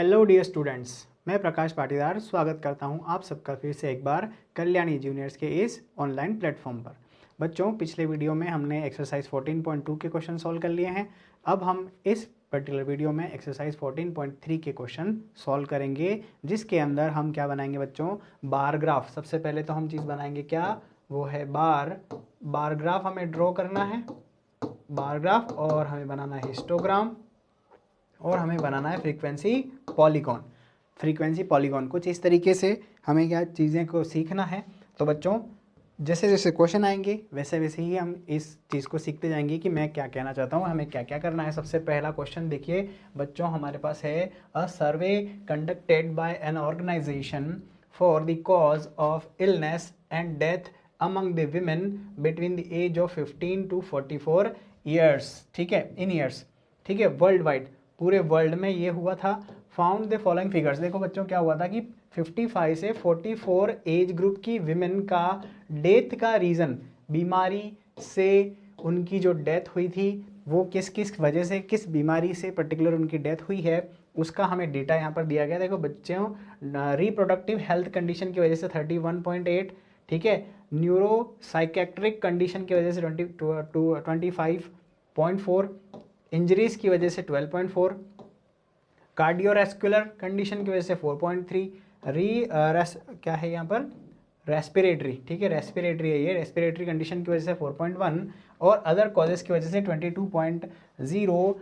Hello dear students, मैं प्रकाश पाटीदार स्वागत करता हूं आप सबका फिर से एक बार कल्याणी जूनियर्स के इस ऑनलाइन प्लेटफॉर्म पर। बच्चों, पिछले वीडियो में हमने एक्सरसाइज 14.2 के क्वेश्चन सॉल्व कर लिए हैं। अब हम इस पर्टिकुलर वीडियो में एक्सरसाइज 14.3 के क्वेश्चन सॉल्व करेंगे, जिसके अंदर हम क्या बनाएंगे बच्चों, बार ग्राफ। सबसे पहले तो हम चीज़ बनाएंगे क्या, वो है बार ग्राफ हमें ड्रॉ करना है, बार ग्राफ, और हमें बनाना है हिस्टोग्राम, और हमें बनाना है फ्रीक्वेंसी पॉलीगॉन। कुछ इस तरीके से हमें क्या चीज़ें को सीखना है। तो बच्चों, जैसे जैसे क्वेश्चन आएंगे वैसे वैसे ही हम इस चीज़ को सीखते जाएंगे कि मैं क्या कहना चाहता हूँ, हमें क्या क्या करना है। सबसे पहला क्वेश्चन देखिए बच्चों, हमारे पास है a survey conducted by an organisation for the cause of illness and death among the women between the age of 15 to 44 years. ठीक है, इन ईयर्स, ठीक है, वर्ल्ड वाइड, पूरे वर्ल्ड में ये हुआ था। Found the following figures. देखो बच्चों, क्या हुआ था कि 55 से 44 एज ग्रुप की विमेन का डेथ का रीज़न, बीमारी से उनकी जो डेथ हुई थी वो किस किस वजह से, किस बीमारी से पर्टिकुलर उनकी डेथ हुई है, उसका हमें डेटा यहाँ पर दिया गया। देखो बच्चों, रिप्रोडक्टिव हेल्थ कंडीशन की वजह से 31.8, ठीक है, न्यूरो साइकेट्रिक कंडीशन की वजह से 25.4, इंजरीज की वजह से 12.4, कार्डियोवैस्कुलर कंडीशन की वजह से 4.3, क्या है यहाँ पर, रेस्पिरेटरी, ठीक है, रेस्पिरेटरी है ये, रेस्पिरेटरी कंडीशन की वजह से 4.1, और अदर कॉजेस की वजह से 22.0।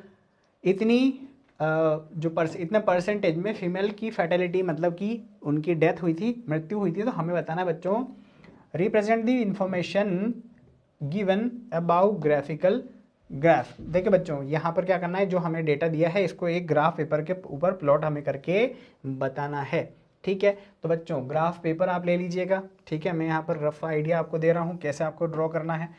इतनी इतने परसेंटेज में फीमेल की फैटेलिटी, मतलब कि उनकी डेथ हुई थी, मृत्यु हुई थी। तो हमें बताना है बच्चों, represent the information given about graphical graph. देखिए बच्चों, यहाँ पर क्या करना है, जो हमें डेटा दिया है इसको एक ग्राफ पेपर के ऊपर प्लॉट हमें करके बताना है। ठीक है, तो बच्चों ग्राफ पेपर आप ले लीजिएगा। ठीक है, मैं यहाँ पर रफ आइडिया आपको दे रहा हूँ कैसे आपको ड्रॉ करना है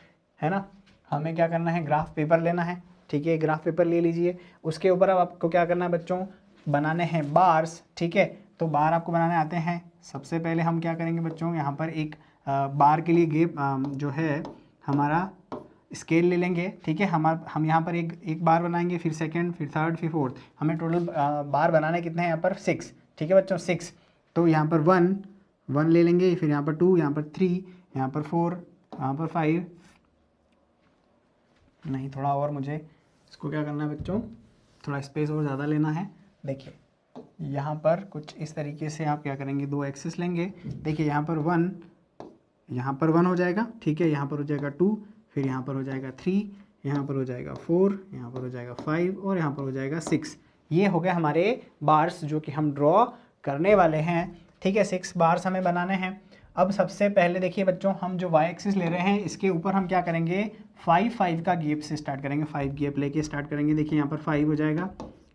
ना। हमें क्या करना है, ग्राफ पेपर लेना है। ठीक है, ग्राफ पेपर ले लीजिए। उसके ऊपर अब आपको क्या करना है बच्चों, बनाने हैं बार्स। ठीक है, तो बार आपको बनाने आते हैं। सबसे पहले हम क्या करेंगे बच्चों, यहाँ पर एक बार के लिए गेप जो है हमारा स्केल ले लेंगे। ठीक है, हम यहाँ पर एक बार बनाएंगे, फिर सेकंड, फिर थर्ड, फिर फोर्थ। हमें टोटल बार बनाने कितने हैं यहाँ पर, 6। ठीक है बच्चों, 6। तो यहाँ पर 1 ले लेंगे, फिर यहाँ पर 2, यहाँ पर 3, यहाँ पर 4, यहाँ पर 5, नहीं थोड़ा और मुझे इसको क्या करना है बच्चों, थोड़ा स्पेस और ज़्यादा लेना है। देखिए यहाँ पर कुछ इस तरीके से आप क्या करेंगे, 2 एक्सिस लेंगे। देखिए यहाँ पर 1, यहाँ पर 1 हो जाएगा। ठीक है, यहाँ पर हो जाएगा 2, फिर यहाँ पर हो जाएगा 3, यहाँ पर हो जाएगा 4, यहाँ पर हो जाएगा 5, और यहाँ पर हो जाएगा 6। ये हो गए हमारे बार्स जो कि हम ड्रॉ करने वाले हैं। ठीक है, 6 बार्स हमें बनाने हैं। अब सबसे पहले देखिए बच्चों, हम जो वाई एक्सिस ले रहे हैं इसके ऊपर हम क्या करेंगे, 5 का गैप से स्टार्ट करेंगे। 5 गैप लेके स्टार्ट करेंगे। देखिए यहाँ पर 5 हो जाएगा,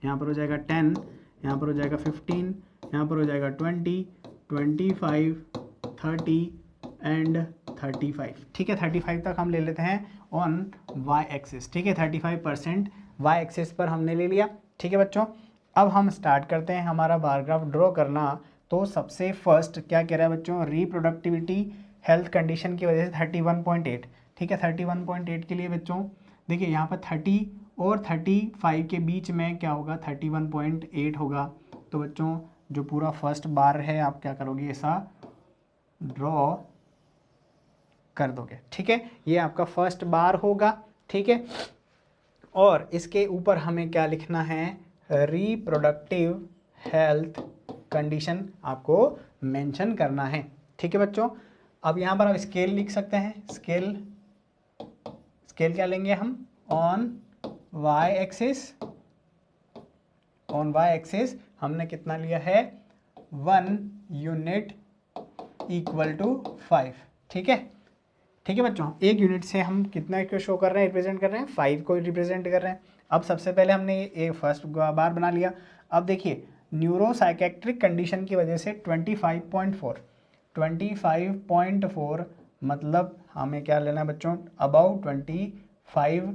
यहाँ पर हो जाएगा 10, यहाँ पर हो जाएगा 15, यहाँ पर हो जाएगा 20, 25, 30 एंड 35। ठीक है, 35 तक हम ले लेते हैं ऑन वाई एक्सिस। ठीक है, 35% वाई एक्सिस पर हमने ले लिया। ठीक है बच्चों, अब हम स्टार्ट करते हैं हमारा बार ग्राफ ड्रॉ करना। तो सबसे फर्स्ट क्या कह रहा है बच्चों, रिप्रोडक्टिविटी हेल्थ कंडीशन की वजह से 31.8। ठीक है, 31.8 के लिए बच्चों देखिए यहाँ पर 30 और 35 के बीच में क्या होगा, 31.8 होगा। तो बच्चों जो पूरा फर्स्ट बार है आप क्या करोगे, ऐसा ड्रॉ कर दोगे। ठीक है, ये आपका फर्स्ट बार होगा। ठीक है, और इसके ऊपर हमें क्या लिखना है, रिप्रोडक्टिव हेल्थ कंडीशन आपको मेंशन करना है। ठीक है बच्चों, अब यहाँ पर आप स्केल लिख सकते हैं। स्केल क्या लेंगे हम, ऑन वाई एक्सिस हमने कितना लिया है, 1 यूनिट इक्वल टू 5। ठीक है बच्चों, 1 यूनिट से हम कितना को शो कर रहे हैं, रिप्रेजेंट कर रहे हैं, 5 को रिप्रेजेंट कर रहे हैं। अब सबसे पहले हमने ये फर्स्ट बार बना लिया। अब देखिए न्यूरो साइकेट्रिक कंडीशन की वजह से 25.4 मतलब हमें क्या लेना है बच्चों, अबाउट 25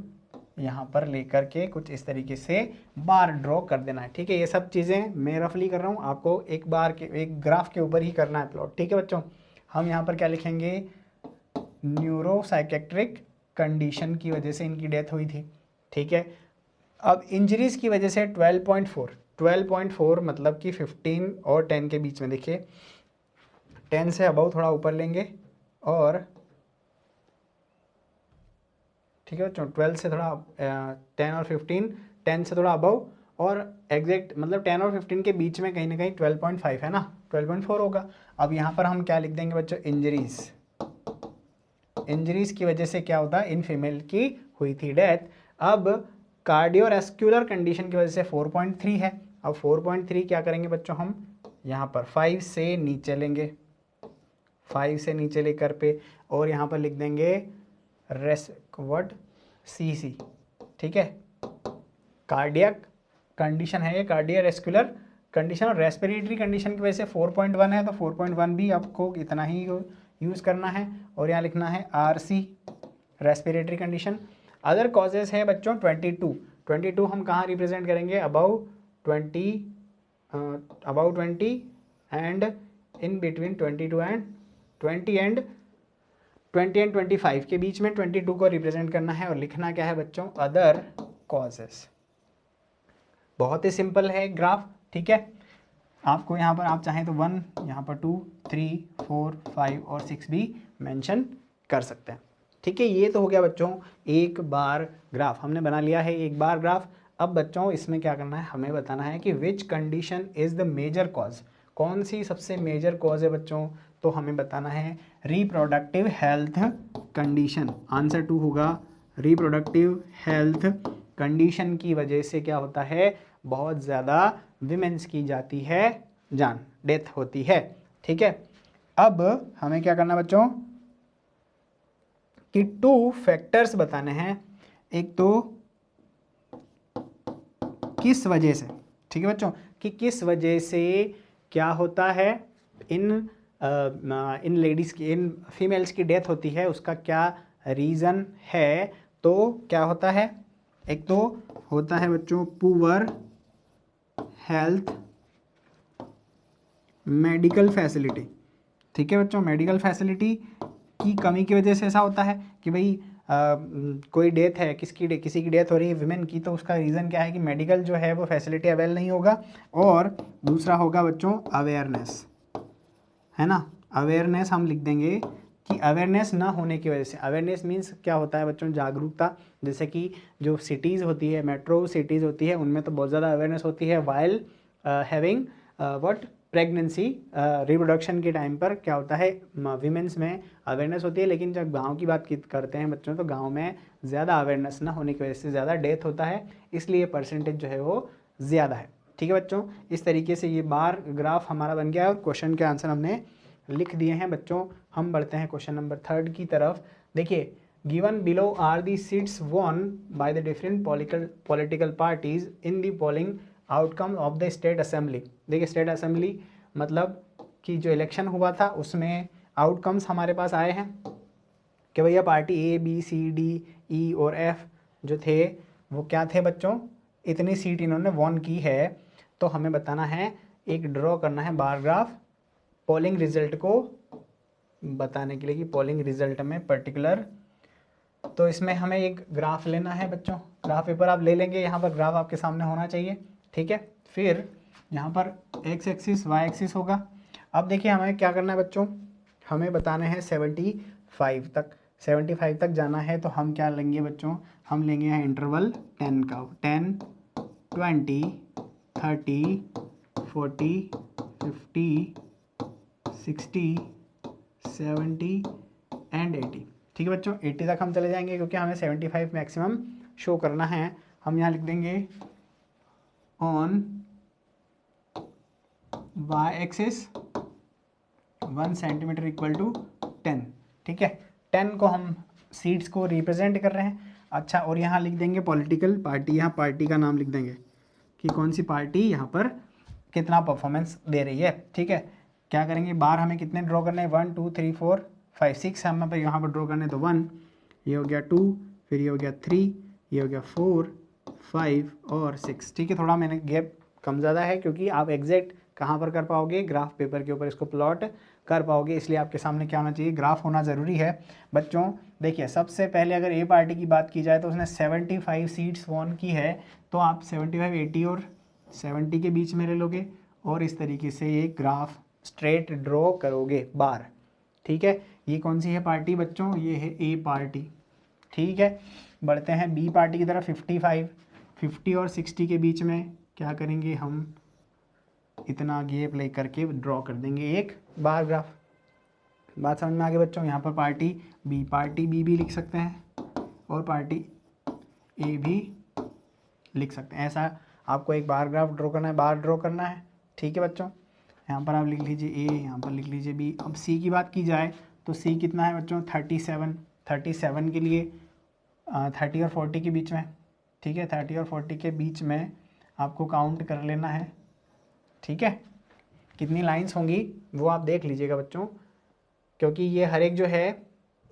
यहाँ पर लेकर के कुछ इस तरीके से बार ड्रॉ कर देना है। ठीक है, ये सब चीज़ें मैं रफली कर रहा हूँ, आपको एक ग्राफ के ऊपर ही करना है प्लॉट। ठीक है बच्चों, हम यहाँ पर क्या लिखेंगे, न्यूरो साइकेट्रिक कंडीशन की वजह से इनकी डेथ हुई थी। ठीक है, अब इंजरीज की वजह से 12.4, 12.4 मतलब कि 15 और 10 के बीच में। देखिए 10 से अबव थोड़ा ऊपर लेंगे और ठीक है बच्चों, 12 से थोड़ा 10 और 15, 10 से थोड़ा अबव और एग्जैक्ट मतलब 10 और 15 के बीच में कहीं ना कहीं 12.5 है ना, 12.4 होगा। अब यहाँ पर हम क्या लिख देंगे बच्चों, इंजरीज। इंजरीज की वजह से क्या होता है, इन फीमेल की हुई थी डेथ। अब कार्डियोवैस्कुलर कंडीशन की वजह से 4.3 है। अब 4.3 क्या करेंगे बच्चों, हम यहाँ पर 5 से नीचे लेंगे, 5 से नीचे लेकर पे और यहाँ पर लिख देंगे व्हाट, CC। ठीक है, कार्डियक कंडीशन है ये, कार्डियोवैस्कुलर कंडीशन और रेस्पिरेटरी कंडीशन की वजह से 4.1 है, तो 4.1 भी आपको इतना ही यूज़ करना है और यहाँ लिखना है RC, respiratory condition. Other causes है बच्चों 22 हम कहाँ रिप्रेजेंट करेंगे, about 20 and in between 20 and 25 के बीच में 22 को रिप्रेजेंट करना है और लिखना क्या है बच्चों, अदर कॉजेस। बहुत ही सिंपल है ग्राफ। ठीक है, आपको यहाँ पर आप चाहें तो 1, यहाँ पर 2, 3, 4, 5 और 6 भी मेंशन कर सकते हैं। ठीक है, ये तो हो गया बच्चों एक बार ग्राफ, हमने बना लिया है एक बार ग्राफ। अब बच्चों इसमें क्या करना है, हमें बताना है कि which condition is the major cause, कौन सी सबसे मेजर कॉज है बच्चों, तो हमें बताना है रिप्रोडक्टिव हेल्थ कंडीशन। आंसर 2 होगा, रिप्रोडक्टिव हेल्थ कंडीशन की वजह से क्या होता है, बहुत ज़्यादा विमेंस की जाती है जान, डेथ होती है। ठीक है, अब हमें क्या करना बच्चों कि 2 फैक्टर्स बताने हैं, एक तो किस वजह से, ठीक है बच्चों, कि किस वजह से क्या होता है इन लेडीज़ की, इन फीमेल्स की डेथ होती है, उसका क्या रीज़न है। तो क्या होता है, एक तो होता है बच्चों पुअर हेल्थ मेडिकल फैसिलिटी। ठीक है बच्चों, मेडिकल फैसिलिटी की कमी की वजह से ऐसा होता है कि भाई कोई डेथ है, किसी की डेथ हो रही है विमेन की, तो उसका रीज़न क्या है कि मेडिकल जो है वो फैसिलिटी अवेल नहीं होगा। और दूसरा होगा बच्चों अवेयरनेस, है ना, अवेयरनेस हम लिख देंगे कि अवेयरनेस ना होने की वजह से। अवेयरनेस मीन्स क्या होता है बच्चों, जागरूकता। जैसे कि जो सिटीज़ होती है, मेट्रो सिटीज़ होती है, उनमें तो बहुत ज़्यादा अवेयरनेस होती है while having what pregnancy, reproduction के टाइम पर क्या होता है वीमेंस में अवेयरनेस होती है। लेकिन जब गांव की बात करते हैं बच्चों, तो गांव में ज़्यादा अवेयरनेस ना होने की वजह से ज़्यादा डेथ होता है, इसलिए परसेंटेज जो है वो ज़्यादा है। ठीक है बच्चों, इस तरीके से ये बार ग्राफ हमारा बन गया है और क्वेश्चन के आंसर हमने लिख दिए हैं बच्चों। हम बढ़ते हैं क्वेश्चन नंबर 3 की तरफ। देखिए, given below are the seats won by the different political parties in the polling outcome of the state assembly. देखिए, स्टेट असेंबली मतलब कि जो इलेक्शन हुआ था उसमें आउटकम्स हमारे पास आए हैं कि भैया party A, B, C, D, E और F जो थे वो क्या थे बच्चों, इतनी सीट इन्होंने वॉन की है। तो हमें बताना है, एक ड्रॉ करना है बार ग्राफ पोलिंग रिजल्ट को बताने के लिए कि पोलिंग रिजल्ट में पर्टिकुलर, तो इसमें हमें एक ग्राफ लेना है बच्चों। ग्राफ पेपर आप ले लेंगे, यहाँ पर ग्राफ आपके सामने होना चाहिए। ठीक है, फिर यहाँ पर एक्स एक्सिस वाई एक्सिस होगा। अब देखिए हमें क्या करना है बच्चों, हमें बताने हैं 75 तक, 75 तक जाना है। तो हम क्या लेंगे बच्चों, हम लेंगे यहाँ इंटरवल 10 का, 10, 20, 30, 40, 50, 60, 70 एंड 80। ठीक है बच्चों, 80 तक हम चले जाएंगे क्योंकि हमें 75 मैक्सिमम शो करना है। हम यहाँ लिख देंगे on y axis 1 centimetre equal to 10। ठीक है, 10 को हम सीट्स को रिप्रेजेंट कर रहे हैं। अच्छा, और यहाँ लिख देंगे पॉलिटिकल पार्टी, यहाँ पार्टी का नाम लिख देंगे कि कौन सी पार्टी यहाँ पर कितना परफॉर्मेंस दे रही है। ठीक है, क्या करेंगे, बार हमें कितने ड्रॉ करने हैं, 1 2 3 4 5 6 हमें पर यहाँ पर ड्रॉ करने, तो 1, ये हो गया 2, फिर ये हो गया 3, ये हो गया 4, 5 और 6। ठीक है, थोड़ा मैंने गैप कम ज़्यादा है क्योंकि आप एग्जैक्ट कहाँ पर कर पाओगे, ग्राफ पेपर के ऊपर इसको प्लॉट कर पाओगे, इसलिए आपके सामने क्या होना चाहिए, ग्राफ होना ज़रूरी है बच्चों। देखिए, सबसे पहले अगर ए पार्टी की बात की जाए तो उसने 75 सीट्स वॉन की है, तो आप 75, 80 और 70 के बीच में ले लोगे और इस तरीके से ये ग्राफ स्ट्रेट ड्रॉ करोगे बार। ठीक है, ये कौन सी है पार्टी बच्चों, ये है ए पार्टी। ठीक है, बढ़ते हैं बी पार्टी की तरफ। 50 और 60 के बीच में क्या करेंगे हम, इतना गैप ले करके ड्रॉ कर देंगे एक बार ग्राफ। बात समझ में आ गई बच्चों। यहाँ पर पार्टी बी भी लिख सकते हैं और पार्टी ए भी लिख सकते हैं। ऐसा आपको एक बार ग्राफ ड्रॉ करना है, बार ड्रॉ करना है। ठीक है बच्चों, यहाँ पर आप लिख लीजिए ए, यहाँ पर लिख लीजिए बी। अब सी की बात की जाए तो सी कितना है बच्चों, 37 के लिए 30 और 40 के बीच में। ठीक है, 30 और 40 के बीच में आपको काउंट कर लेना है। ठीक है, कितनी लाइंस होंगी वो आप देख लीजिएगा बच्चों, क्योंकि ये हर एक जो है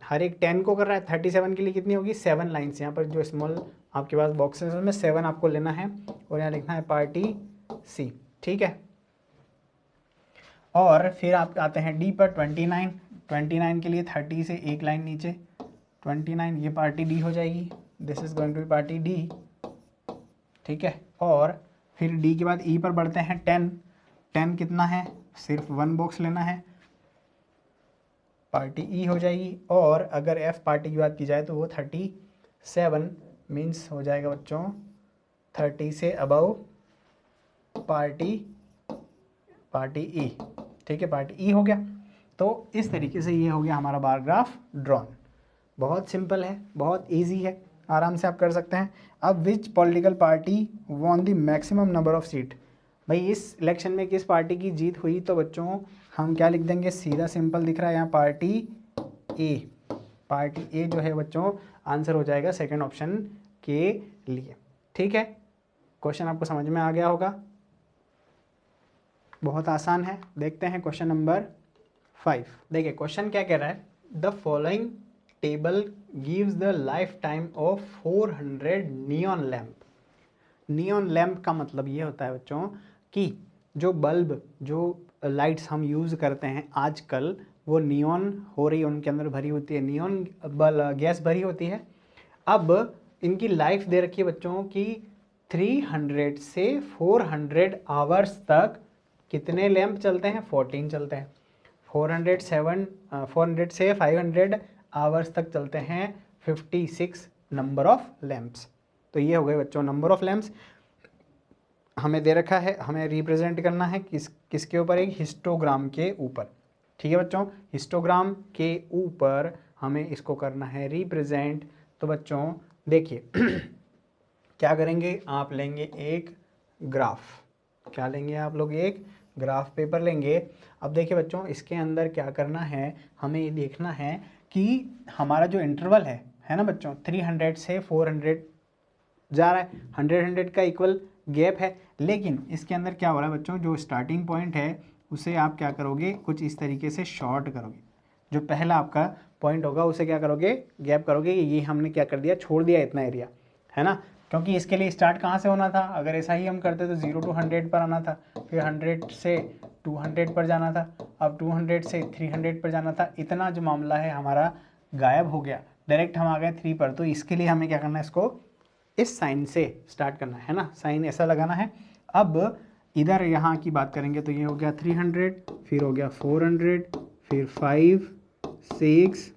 हर एक 10 को कर रहा है। 37 के लिए कितनी होगी, 7 लाइन्स। यहाँ पर जो स्मॉल आपके पास बॉक्सेस में 7 आपको लेना है और यहाँ लिखना है पार्टी सी। ठीक है, और फिर आप आते हैं डी पर। 29 के लिए 30 से एक लाइन नीचे 29, ये पार्टी डी हो जाएगी। This is going to be party D. ठीक है, और फिर डी के बाद ई पर बढ़ते हैं। 10 कितना है, सिर्फ 1 बॉक्स लेना है, पार्टी ई हो जाएगी। और अगर एफ पार्टी की बात की जाए तो वो 37 मीन्स हो जाएगा बच्चों 30 से अबव पार्टी ई। ठीक है, पार्टी ई हो गया। तो इस तरीके से ये हो गया हमारा बार ग्राफ ड्रॉन। बहुत सिंपल है, बहुत इजी है, आराम से आप कर सकते हैं। अब विच political party won the maximum number of seat, भाई इस इलेक्शन में किस पार्टी की जीत हुई, तो बच्चों हम क्या लिख देंगे, सीधा सिंपल दिख रहा है यहाँ पार्टी ए। पार्टी ए जो है बच्चों आंसर हो जाएगा सेकंड ऑप्शन के लिए। ठीक है, क्वेश्चन आपको समझ में आ गया होगा, बहुत आसान है। देखते हैं क्वेश्चन नंबर 5। देखिए क्वेश्चन क्या कह रहा है, the following table gives the life time of 400 neon lamp. Neon lamp का मतलब ये होता है बच्चों कि जो बल्ब, जो लाइट्स हम यूज़ करते हैं आजकल, वो नियॉन हो रही है, उनके अंदर भरी होती है नियॉन गैस भरी होती है। अब इनकी लाइफ दे रखी है बच्चों की 300 से 400 आवर्स तक कितने लैंप चलते हैं, 14 चलते हैं। 400 से 500 आवर्स तक चलते हैं 56 नंबर ऑफ लैंप्स। तो ये हो गए बच्चों नंबर ऑफ लैंप्स। हमें दे रखा है, हमें रिप्रेजेंट करना है किसके ऊपर, एक हिस्टोग्राम के ऊपर। ठीक है बच्चों, हिस्टोग्राम के ऊपर हमें इसको करना है रिप्रेजेंट। तो बच्चों देखिए क्या करेंगे, आप लेंगे एक ग्राफ। क्या लेंगे आप लोग, एक ग्राफ पेपर लेंगे। अब देखिए बच्चों इसके अंदर क्या करना है, हमें ये देखना है कि हमारा जो इंटरवल है ना बच्चों, 300 से 400 जा रहा है, 100 का इक्वल गैप है। लेकिन इसके अंदर क्या हो रहा है बच्चों, जो स्टार्टिंग पॉइंट है उसे आप क्या करोगे, कुछ इस तरीके से शॉर्ट करोगे। जो पहला आपका पॉइंट होगा उसे क्या करोगे, गैप करोगे। ये हमने क्या कर दिया, छोड़ दिया इतना एरिया, है ना, क्योंकि इसके लिए स्टार्ट कहाँ से होना था, अगर ऐसा ही हम करते तो 0 to 100 पर आना था, फिर 100 से 200 पर जाना था, अब 200 से 300 पर जाना था। इतना जो मामला है हमारा गायब हो गया, डायरेक्ट हम आ गए 3 पर। तो इसके लिए हमें क्या करना है, इसको इस साइन से स्टार्ट करना है ना, साइन ऐसा लगाना है। अब इधर यहाँ की बात करेंगे तो ये हो गया 300, फिर हो गया 400, फिर 5, 6,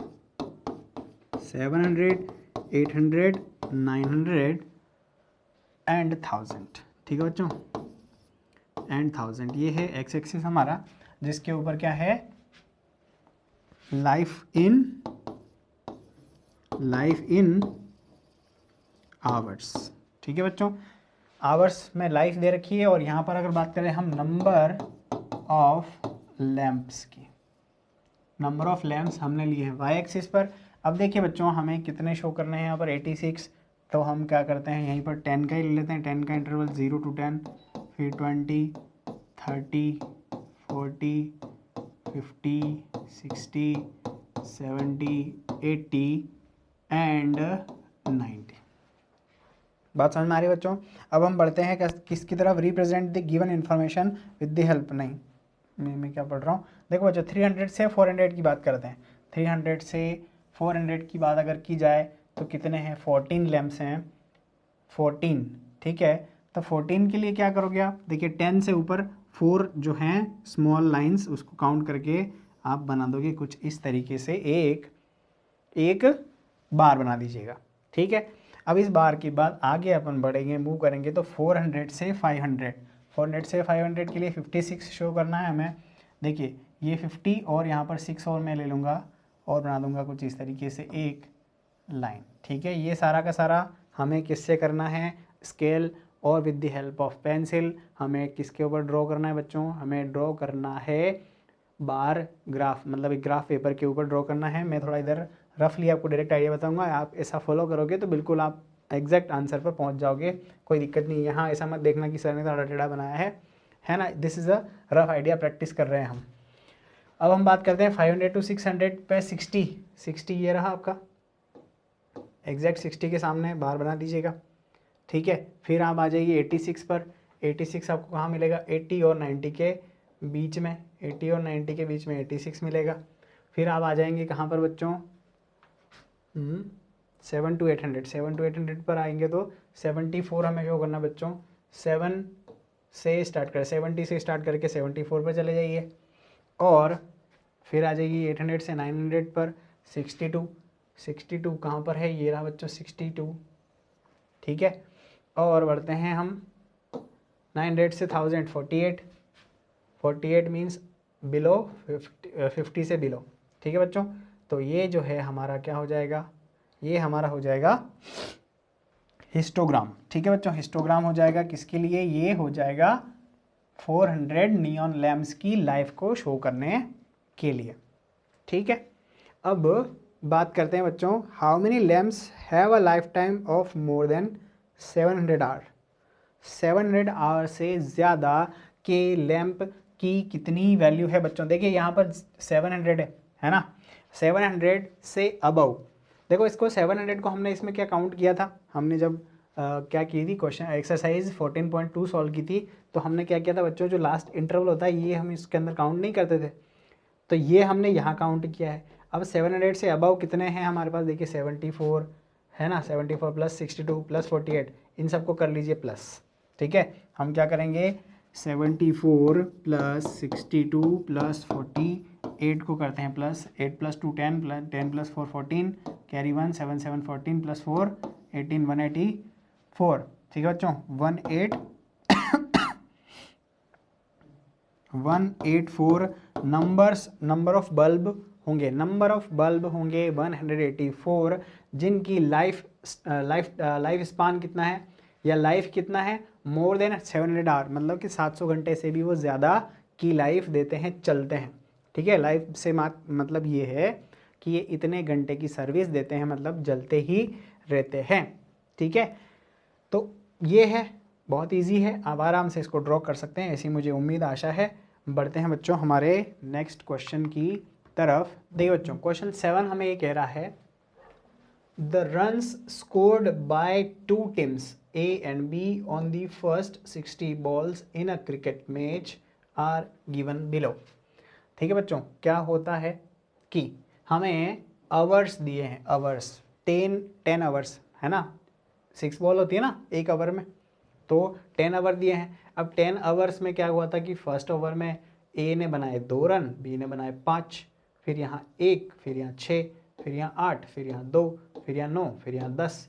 700, 800, 900 एंड 1000। ठीक है बच्चों, एंड 1000। ये है एक्स एक्सिस हमारा, जिसके ऊपर क्या है, लाइफ इन आवर्स। ठीक है बच्चों, आवर्स में लाइफ दे रखी है। और यहाँ पर अगर बात करें हम नंबर ऑफ लैंप्स की, नंबर ऑफ लैंप्स हमने लिए हैं वाई एक्सिस पर। अब देखिए बच्चों हमें कितने शो करने हैं यहाँ पर, 86। तो हम क्या करते हैं, यहीं पर 10 का ही ले लेते हैं, 10 का इंटरवल 0 to 10, फिर 20, 30, 40, 50, 60, 70, 80 एंड 90। बात समझ में आ रही है बच्चों। अब हम बढ़ते हैं किसकी तरफ, represent the given information with the help, नहीं मैं क्या पढ़ रहा हूँ, देखो बच्चों 300 से 400 की बात करते हैं। 300 से 400 की बात अगर की जाए तो कितने हैं, 14 लैंप्स हैं, 14। ठीक है, तो 14 के लिए क्या करोगे आप, देखिए 10 से ऊपर 4 जो हैं स्मॉल लाइंस उसको काउंट करके आप बना दोगे कुछ इस तरीके से एक बार बना दीजिएगा। ठीक है, अब इस बार के बाद आगे अपन बढ़ेंगे, मूव करेंगे तो 400 से 500, 400 से 500 के लिए 56 शो करना है हमें। देखिए ये 50 और यहाँ पर 6 और मैं ले लूँगा और बना दूँगा कुछ इस तरीके से एक लाइन। ठीक है, ये सारा का सारा हमें किससे करना है, स्केल और with the help of pencil. हमें किसके ऊपर ड्रॉ करना है बच्चों, हमें ड्रॉ करना है बार ग्राफ, मतलब एक ग्राफ पेपर के ऊपर ड्रॉ करना है। मैं थोड़ा इधर रफली आपको डायरेक्ट आइडिया बताऊंगा, आप ऐसा फॉलो करोगे तो बिल्कुल आप एग्जैक्ट आंसर पर पहुंच जाओगे, कोई दिक्कत नहीं। यहाँ ऐसा मत देखना कि सर ने थोड़ा टेढ़ा बनाया है ना। This is a rough idea, practice कर रहे हैं हम। अब हम बात करते हैं 500 टू 600 पे 60 ये रहा आपका, एग्जैक्ट 60 के सामने बार बना दीजिएगा। ठीक है, फिर आप आ जाइए 86 पर। 86 आपको कहाँ मिलेगा, 80 और 90 के बीच में, 80 और 90 के बीच में 86 मिलेगा। फिर आप आ जाएंगे कहाँ पर बच्चों, 7 टू 800 पर आएंगे तो 74 हमें क्या करना बच्चों, 7 से स्टार्ट करें, 70 से स्टार्ट करके 74 पर चले जाइए। और फिर आ जाइए 800 से 900 पर 62 कहाँ पर है, ये रहा बच्चों 62। ठीक है, और बढ़ते हैं हम 900 से 1000, 48 मीन्स बिलो 50 से बिलो। ठीक है बच्चों, तो ये जो है हमारा क्या हो जाएगा, ये हमारा हो जाएगा हिस्टोग्राम। ठीक है बच्चों, हिस्टोग्राम हो जाएगा किसके लिए, ये हो जाएगा 400 नियॉन लैम्प्स की लाइफ को शो करने के लिए। ठीक है, अब बात करते हैं बच्चों, how many lamps have a life time of more than 700 hour. 700 hour से ज़्यादा के लैंप की कितनी वैल्यू है बच्चों। देखिए यहाँ पर 700 है ना, 700 से अबव। देखो इसको 700 को हमने इसमें क्या काउंट किया था, हमने जब क्या की थी, क्वेश्चन एक्सरसाइज 14.2 सॉल्व की थी, तो हमने क्या किया था बच्चों, जो लास्ट इंटरवल होता है ये हम इसके अंदर काउंट नहीं करते थे, तो ये हमने यहाँ काउंट किया है। अब 700 से अबव कितने हैं हमारे पास, देखिए 74 है ना, 74 प्लस 62 प्लस 48, इन सबको कर लीजिए प्लस। ठीक है, हम क्या करेंगे, 74 प्लस 62 प्लस 48 को करते हैं plus, 8 plus 2 10 plus 10 plus 4 14, carry 1 7 7 14 plus 4 18 184। ठीक है बच्चों, 184 नंबर ऑफ बल्ब होंगे, 184 जिनकी लाइफ स्पान कितना है, या लाइफ कितना है, मोर देन 700 आवर, मतलब कि 700 घंटे से भी वो ज़्यादा की लाइफ देते हैं, चलते हैं। ठीक है, लाइफ से मतलब ये है कि ये इतने घंटे की सर्विस देते हैं, मतलब जलते ही रहते हैं। ठीक है, तो ये है, बहुत इजी है, आप आराम से इसको ड्रॉ कर सकते हैं, ऐसी मुझे उम्मीद आशा है। बढ़ते हैं बच्चों हमारे नेक्स्ट क्वेश्चन की तरफ। देखिए बच्चों, क्वेश्चन 7 हमें ये कह रहा है, The runs scored by two teams A and B on the first 60 balls in a cricket match are given below। ठीक है बच्चों, क्या होता है कि हमें आवर्स दिए हैं, आवर्स 10 आवर्स है ना, 6 बॉल होती है ना एक ओवर में, तो 10 ओवर दिए हैं। अब 10 आवर्स में क्या हुआ था कि फर्स्ट ओवर में ए ने बनाए 2 रन, बी ने बनाए 5, फिर यहाँ 1, फिर यहाँ 6, फिर यहाँ 8, फिर यहाँ 2, फिर यहाँ 9, फिर यहाँ 10।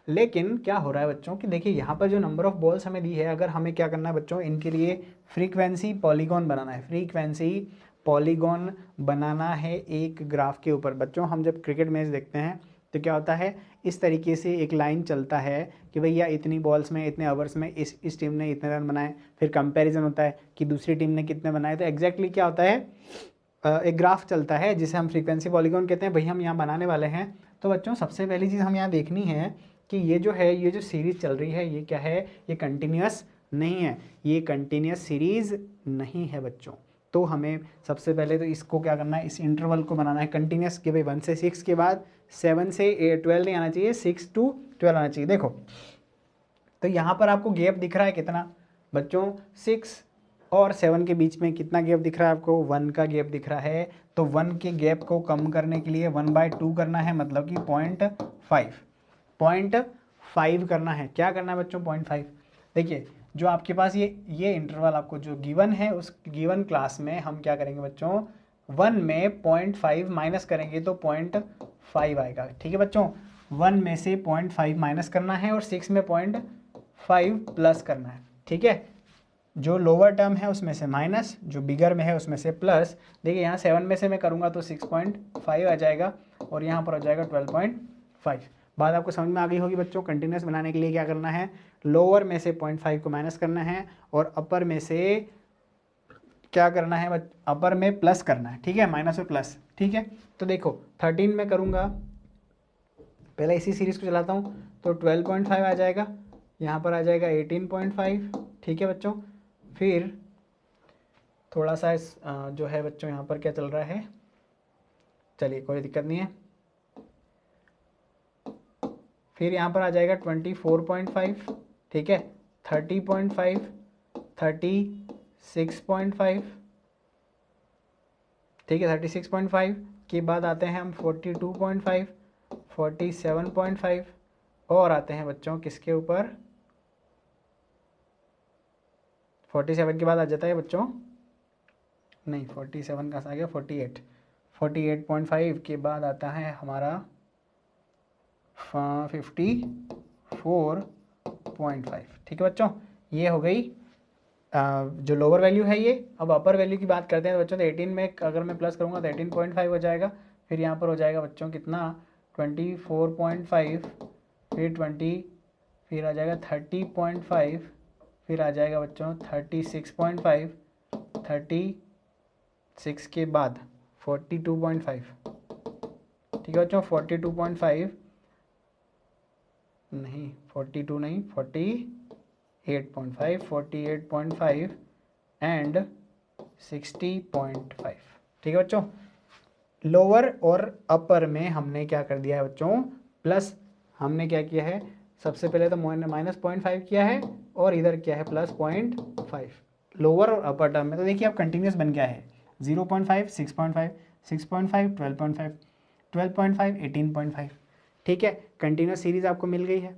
लेकिन क्या हो रहा है बच्चों कि देखिए यहाँ पर जो नंबर ऑफ बॉल्स हमें दी है, अगर हमें क्या करना है बच्चों, इनके लिए फ्रीक्वेंसी पॉलीगॉन बनाना है, फ्रीक्वेंसी पॉलीगॉन बनाना है एक ग्राफ के ऊपर। बच्चों हम जब क्रिकेट मैच देखते हैं तो क्या होता है, इस तरीके से एक लाइन चलता है कि भैया इतनी बॉल्स में इतने ओवर्स में इस टीम ने इतने रन बनाए, फिर कंपैरिजन होता है कि दूसरी टीम ने कितने बनाए। तो एग्जैक्टली क्या होता है, एक ग्राफ चलता है जिसे हम फ्रीक्वेंसी पॉलीगॉन कहते हैं, भाई हम यहाँ बनाने वाले हैं। तो बच्चों सबसे पहली चीज़ हम यहाँ देखनी है कि ये जो है, ये जो सीरीज़ चल रही है, ये क्या है, ये कंटिन्यूस नहीं है, ये कंटिन्यूस सीरीज़ नहीं है बच्चों। तो हमें सबसे पहले तो इसको क्या करना है, इस इंटरवल को बनाना है कंटिन्यूस, कि भाई 1 से 6 के बाद 7 से 12 नहीं आना चाहिए, 6 to 12 आना चाहिए। देखो तो यहाँ पर आपको गैप दिख रहा है कितना बच्चों, 6 और 7 के बीच में कितना गैप दिख रहा है आपको, 1 का गैप दिख रहा है। तो 1 के गैप को कम करने के लिए 1/2 करना है, मतलब कि 0.5 करना है। क्या करना है बच्चों, 0.5। देखिए जो आपके पास ये इंटरवल आपको जो गिवन है, उस गिवन क्लास में हम क्या करेंगे बच्चों, 1 में 0.5 माइनस करेंगे तो 0.5 आएगा। ठीक है बच्चों, 1 में से 0.5 माइनस करना है और 6 में 0.5 प्लस करना है। ठीक है, जो लोअर टर्म है उसमें से माइनस, जो बिगर में है उसमें से प्लस। देखिए यहाँ 7 में से मैं करूँगा तो 6.5 आ जाएगा और यहाँ पर हो जाएगा 12.5। बात आपको समझ में आ गई होगी बच्चों। कंटिन्यूस बनाने के लिए क्या करना है, लोअर में से 0.5 को माइनस करना है और अपर में से क्या करना है, अपर में प्लस करना है। ठीक है, माइनस और प्लस। ठीक है, तो देखो 13 में करूँगा, पहले इसी सीरीज़ को चलाता हूँ तो 12.5 आ जाएगा, यहाँ पर आ जाएगा 18.5। ठीक है बच्चों, फिर थोड़ा सा जो है बच्चों यहाँ पर क्या चल रहा है, चलिए कोई दिक्कत नहीं है। फिर यहाँ पर आ जाएगा 24.5। ठीक है, 30.5, 36.5। ठीक है, 36.5 के बाद आते हैं हम 42.5, 47.5 और आते हैं बच्चों किसके ऊपर, 47 के बाद आ जाता है बच्चों, नहीं 47 कहाँ से आ गया, 48.5 के बाद आता है हमारा 54.5। ठीक है बच्चों, ये हो गई जो लोअर वैल्यू है ये। अब अपर वैल्यू की बात करते हैं बच्चों, तो 18 में अगर मैं प्लस करूँगा तो 18.5 हो जाएगा। फिर यहाँ पर हो जाएगा बच्चों कितना, 24.5, फिर 20, फिर आ जाएगा 30.5, फिर आ जाएगा बच्चों 36.5, 36 के बाद 42.5। ठीक है बच्चों, 42.5 नहीं, 42 नहीं, 48.5, 48.5 एंड 60.5। ठीक है बच्चों, लोअर और अपर में हमने क्या कर दिया है बच्चों, प्लस हमने क्या किया है, सबसे पहले तो माइनस 0.5 किया है और इधर क्या है प्लस 0.5 लोअर और अपर टर्म में। तो देखिए अब कंटिन्यूस बन गया है, 0.5, 6.5, 6.5, 12.5, 12.5, 18.5। ठीक है, कंटिन्यूस सीरीज आपको मिल गई है।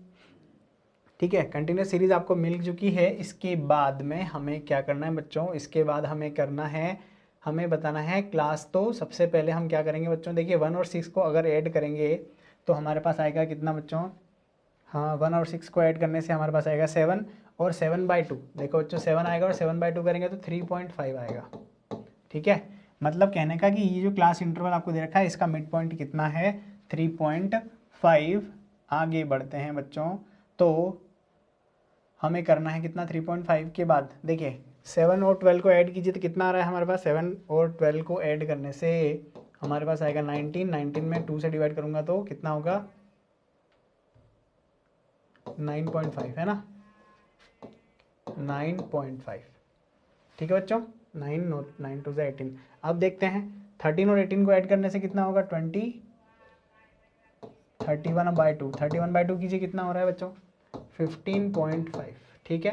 ठीक है, कंटिन्यूस सीरीज आपको मिल चुकी है। इसके बाद में हमें क्या करना है बच्चों, इसके बाद हमें करना है, हमें बताना है क्लास। तो सबसे पहले हम क्या करेंगे बच्चों, देखिए 1 और 6 को अगर ऐड करेंगे तो हमारे पास आएगा कितना बच्चों, हाँ 1 और 6 को ऐड करने से हमारे पास आएगा 7 और 7/2। देखो बच्चों 7 आएगा और 7/2 करेंगे तो 3.5 आएगा। ठीक है, मतलब कहने का कि ये जो क्लास इंटरवल आपको दे रखा है इसका मिड पॉइंट कितना है, 3.5। आगे बढ़ते हैं बच्चों, तो हमें करना है कितना, 3.5 के बाद देखिए 7 और 12 को ऐड कीजिए तो कितना आ रहा है हमारे पास, 7 और 12 को ऐड करने से हमारे पास आएगा 19। 19 में 2 से डिवाइड करूंगा तो कितना होगा, 9.5 है ना, 9.5। ठीक है बच्चों, 9 2 से 18। अब देखते हैं 13 और 18 को ऐड करने से कितना होगा, 20, 31/2, 31/2 कीजिए कितना हो रहा है बच्चों, 15.5। ठीक है,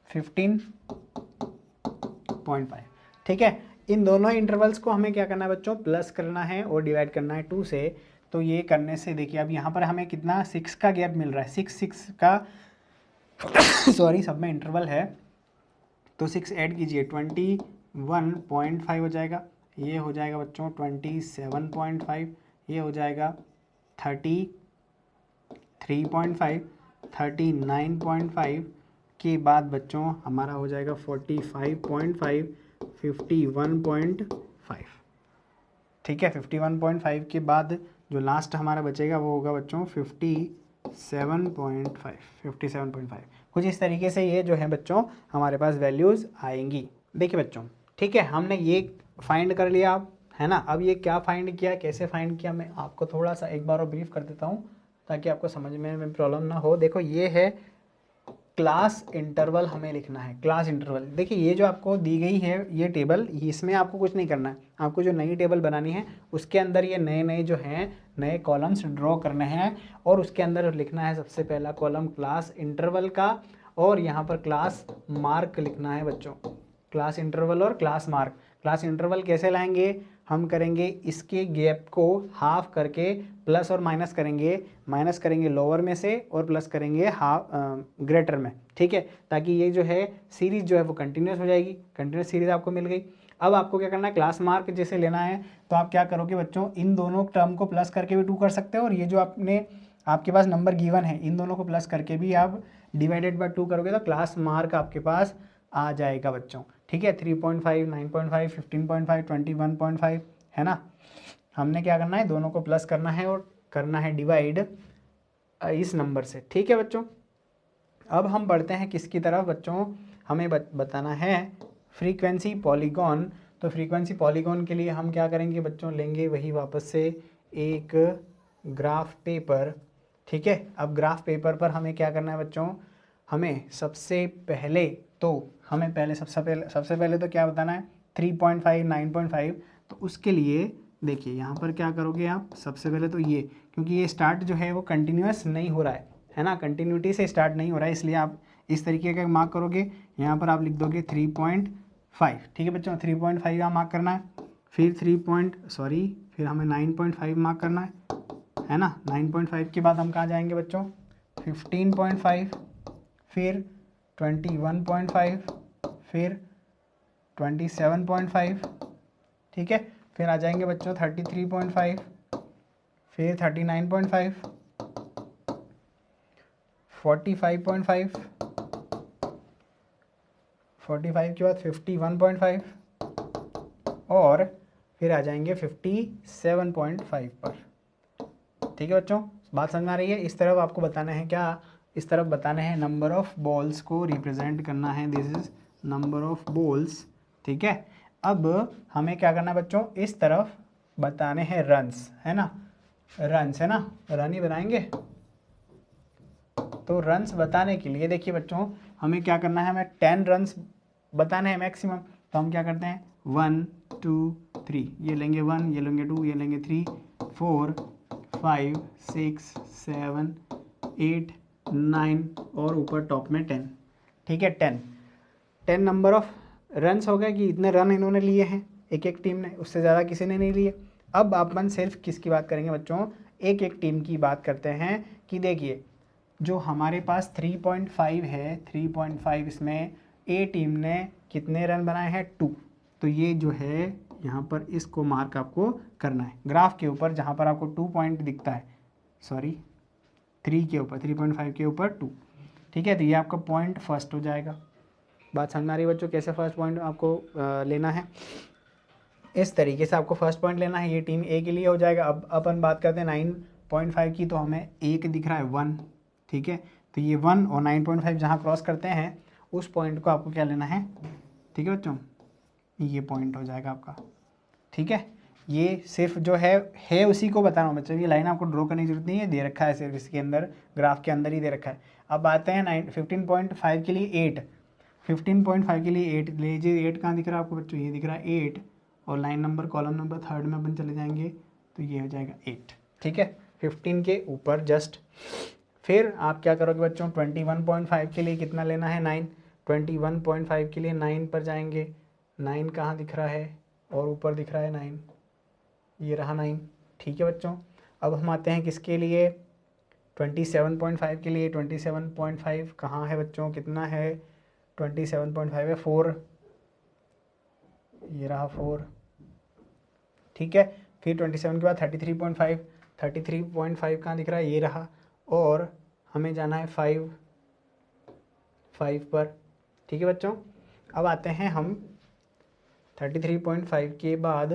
15.5। ठीक है, इन दोनों इंटरवल्स को हमें क्या करना है बच्चों, प्लस करना है और डिवाइड करना है 2 से। तो ये करने से देखिए अब यहाँ पर हमें कितना 6 का गैप मिल रहा है, 6 का सॉरी सब में इंटरवल है तो 6 ऐड कीजिए 21.5 हो जाएगा, ये हो जाएगा बच्चों 27.5, ये हो जाएगा 33.5, 39.5 के बाद बच्चों हमारा हो जाएगा 45.5, 51.5। ठीक है, 51.5 के बाद जो लास्ट हमारा बचेगा वो होगा बच्चों 57.5। कुछ इस तरीके से ये जो है बच्चों हमारे पास वैल्यूज़ आएंगी। देखिए बच्चों, ठीक है, हमने ये फाइंड कर लिया अब, है ना। अब ये क्या फाइंड किया, कैसे फाइंड किया, मैं आपको थोड़ा सा एक बार और ब्रीफ कर देता हूँ ताकि आपको समझ में प्रॉब्लम ना हो। देखो ये है क्लास इंटरवल, हमें लिखना है क्लास इंटरवल। देखिए ये जो आपको दी गई है ये टेबल, इसमें आपको कुछ नहीं करना है, आपको जो नई टेबल बनानी है उसके अंदर ये नए नए जो हैं नए कॉलम्स ड्रॉ करने हैं और उसके अंदर लिखना है सबसे पहला कॉलम क्लास इंटरवल का और यहाँ पर क्लास मार्क लिखना है बच्चों, क्लास इंटरवल और क्लास मार्क। क्लास इंटरवल कैसे लाएंगे, हम करेंगे इसके गैप को हाफ करके प्लस और माइनस करेंगे, माइनस करेंगे लोअर में से और प्लस करेंगे हाफ ग्रेटर में, ठीक है, ताकि ये जो है सीरीज जो है वो कंटिन्यूस हो जाएगी। कंटिन्यूस सीरीज आपको मिल गई। अब आपको क्या करना है, क्लास मार्क जैसे लेना है तो आप क्या करोगे बच्चों, इन दोनों टर्म को प्लस करके भी 2 कर सकते हो, और ये जो आपके पास नंबर गिवन है इन दोनों को प्लस करके भी आप डिवाइडेड बाय 2 करोगे तो क्लास मार्क आपके पास आ जाएगा बच्चों, ठीक है। 3.5, 9.5, 15.5, 21.5 है ना। हमने क्या करना है, दोनों को प्लस करना है और करना है डिवाइड इस नंबर से, ठीक है बच्चों। अब हम बढ़ते हैं किसकी तरफ बच्चों, हमें बताना है फ्रीक्वेंसी पॉलीगॉन। तो फ्रीक्वेंसी पॉलीगॉन के लिए हम क्या करेंगे बच्चों, लेंगे वही वापस से एक ग्राफ पेपर, ठीक है। अब ग्राफ पेपर पर हमें क्या करना है बच्चों, हमें सबसे पहले सबसे पहले तो क्या बताना है, 3.5, 9.5। तो उसके लिए देखिए यहाँ पर क्या करोगे आप, सबसे पहले तो ये, क्योंकि ये स्टार्ट जो है वो कंटिन्यूस नहीं हो रहा है ना, कंटिन्यूटी से स्टार्ट नहीं हो रहा है, इसलिए आप इस तरीके का मार्क करोगे। यहाँ पर आप लिख दोगे 3.5, ठीक है बच्चों, 3.5 का मार्क करना है। फिर फिर हमें 9.5 मार्क करना है ना। 9.5 के बाद हम कहाँ जाएंगे बच्चों, 15.5, फिर 21.5, फिर 27.5, ठीक है। फिर आ जाएंगे बच्चों 33.5, फिर 39.5, 45.5, 45 के बाद 51.5 और फिर आ जाएंगे 57.5 पर, ठीक है बच्चों। बात समझ में आ रही है। इस तरफ आपको बताना है क्या, इस तरफ बताना है नंबर ऑफ बॉल्स को रिप्रेजेंट करना है, this is number of balls, ठीक है। अब हमें क्या करना है बच्चों, इस तरफ बताने हैं रन्स, है ना, रन्स है ना, रन ही बनाएंगे। तो रन्स बताने के लिए देखिए बच्चों हमें क्या करना है, हमें 10 रन्स बताने हैं मैक्सिमम। तो हम क्या करते हैं, 1 2 3, ये लेंगे 1, ये लेंगे 2, ये लेंगे 3, 4 5 6 7 8 9 और ऊपर टॉप में 10, ठीक है। 10 नंबर ऑफ रन्स हो गए कि इतने रन इन्होंने लिए हैं एक एक टीम ने, उससे ज़्यादा किसी ने नहीं लिए। अब अपन सिर्फ किसकी बात करेंगे बच्चों, एक एक टीम की बात करते हैं कि देखिए जो हमारे पास 3.5 है, 3.5 इसमें ए टीम ने कितने रन बनाए हैं, 2। तो ये जो है यहाँ पर इसको मार्क आपको करना है ग्राफ के ऊपर, जहाँ पर आपको 2 पॉइंट दिखता है, 3 के ऊपर, 3.5 के ऊपर 2, ठीक है। तो ये आपका पॉइंट फर्स्ट हो जाएगा। बात समझ में आ रही है बच्चों, कैसे फर्स्ट पॉइंट आपको लेना है, इस तरीके से आपको फर्स्ट पॉइंट लेना है। ये टीम ए के लिए हो जाएगा। अब अपन बात करते हैं 9.5 की, तो हमें एक दिख रहा है 1, ठीक है। तो ये 1 और 9.5 जहाँ क्रॉस करते हैं उस पॉइंट को आपको क्या लेना है, ठीक है बच्चों, ये पॉइंट हो जाएगा आपका, ठीक है। ये सिर्फ जो है उसी को बता रहा हूँ बच्चों, ये लाइन आपको ड्रॉ करने की जरूरत नहीं है, दे रखा है सिर्फ इसके अंदर, ग्राफ के अंदर ही दे रखा है। अब आते हैं 15.5 के लिए 8, 15.5 के लिए 8 लीजिए। 8 कहाँ दिख रहा है आपको बच्चों, ये दिख रहा है 8, और लाइन नंबर कॉलम नंबर 3 में अपन चले जाएंगे तो ये हो जाएगा 8, ठीक है, 15 के ऊपर जस्ट। फिर आप क्या करोगे बच्चों, 21.5 के लिए कितना लेना है, 9। 21.5 के लिए 9 पर जाएंगे, 9 कहाँ दिख रहा है, और ऊपर दिख रहा है 9, ये रहा 9, ठीक है बच्चों। अब हम आते हैं किसके लिए, 27.5 के लिए। 27.5 कहाँ है बच्चों, कितना है, 27.5 है 4, ये रहा 4, ठीक है। फिर 27 के बाद 33.5, 33.5 कहाँ दिख रहा है, ये रहा, और हमें जाना है 5 पर, ठीक है बच्चों। अब आते हैं हम 33.5 के बाद